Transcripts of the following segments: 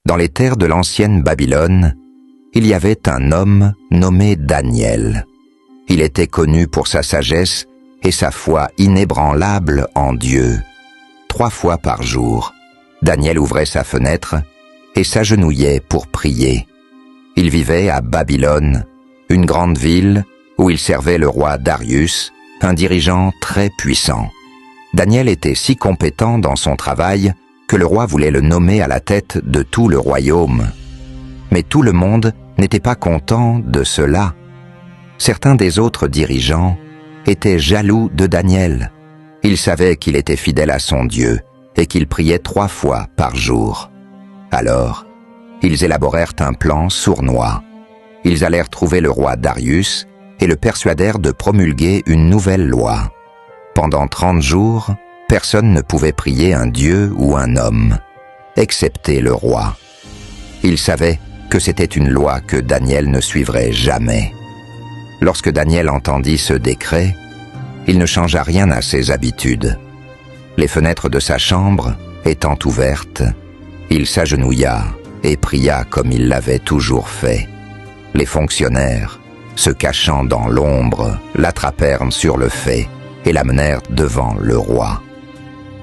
Dans les terres de l'ancienne Babylone, il y avait un homme nommé Daniel. Il était connu pour sa sagesse et sa foi inébranlable en Dieu. 3 fois par jour, Daniel ouvrait sa fenêtre et s'agenouillait pour prier. Il vivait à Babylone, une grande ville où il servait le roi Darius, un dirigeant très puissant. Daniel était si compétent dans son travail que le roi voulait le nommer à la tête de tout le royaume. Mais tout le monde n'était pas content de cela. Certains des autres dirigeants étaient jaloux de Daniel. Ils savaient qu'il était fidèle à son Dieu et qu'il priait 3 fois par jour. Alors, ils élaborèrent un plan sournois. Ils allèrent trouver le roi Darius et le persuadèrent de promulguer une nouvelle loi. Pendant 30 jours, personne ne pouvait prier un dieu ou un homme, excepté le roi. Ils savaient que c'était une loi que Daniel ne suivrait jamais. Lorsque Daniel entendit ce décret, il ne changea rien à ses habitudes. Les fenêtres de sa chambre étant ouvertes, il s'agenouilla et pria comme il l'avait toujours fait. Les fonctionnaires, se cachant dans l'ombre, l'attrapèrent sur le fait et l'amenèrent devant le roi.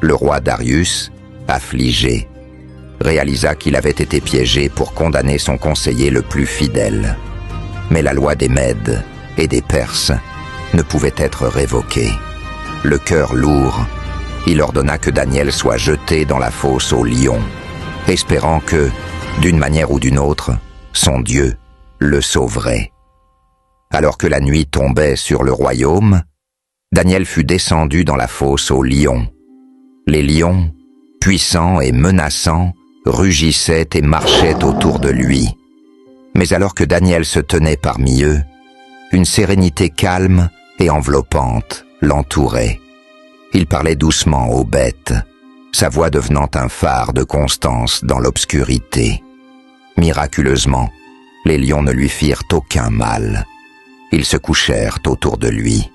Le roi Darius, affligé, réalisa qu'il avait été piégé pour condamner son conseiller le plus fidèle. Mais la loi des Mèdes et des Perses ne pouvait être révoquée. Le cœur lourd, il ordonna que Daniel soit jeté dans la fosse aux lions, espérant que, d'une manière ou d'une autre, son Dieu le sauverait. Alors que la nuit tombait sur le royaume, Daniel fut descendu dans la fosse aux lions. Les lions, puissants et menaçants, rugissaient et marchaient autour de lui. Mais alors que Daniel se tenait parmi eux, une sérénité calme et enveloppante l'entourait. Il parlait doucement aux bêtes, sa voix devenant un phare de constance dans l'obscurité. Miraculeusement, les lions ne lui firent aucun mal. Ils se couchèrent autour de lui,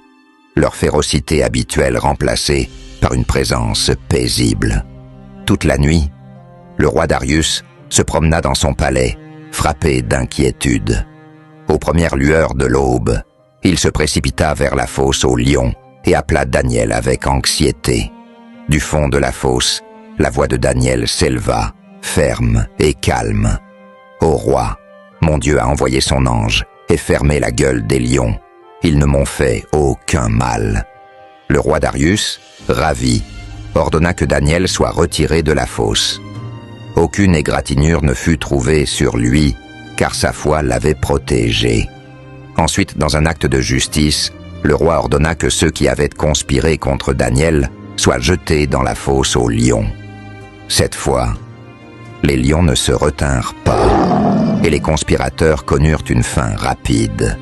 leur férocité habituelle remplacée par une présence paisible. Toute la nuit, le roi Darius se promena dans son palais, frappé d'inquiétude. Aux premières lueurs de l'aube, il se précipita vers la fosse aux lions et appela Daniel avec anxiété. Du fond de la fosse, la voix de Daniel s'éleva, ferme et calme. « Ô roi, mon Dieu a envoyé son ange et fermé la gueule des lions. Ils ne m'ont fait aucun mal. » Le roi Darius, ravi, ordonna que Daniel soit retiré de la fosse. Aucune égratignure ne fut trouvée sur lui, car sa foi l'avait protégé. Ensuite, dans un acte de justice, le roi ordonna que ceux qui avaient conspiré contre Daniel soient jetés dans la fosse aux lions. Cette fois, les lions ne se retinrent pas, et les conspirateurs connurent une fin rapide.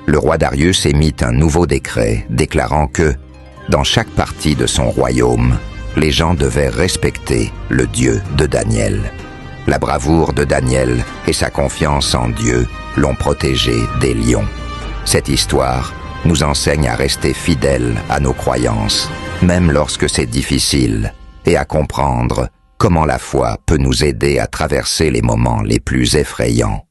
Le roi Darius émit un nouveau décret déclarant que, dans chaque partie de son royaume, les gens devaient respecter le Dieu de Daniel. La bravoure de Daniel et sa confiance en Dieu l'ont protégé des lions. Cette histoire nous enseigne à rester fidèles à nos croyances, même lorsque c'est difficile, et à comprendre comment la foi peut nous aider à traverser les moments les plus effrayants.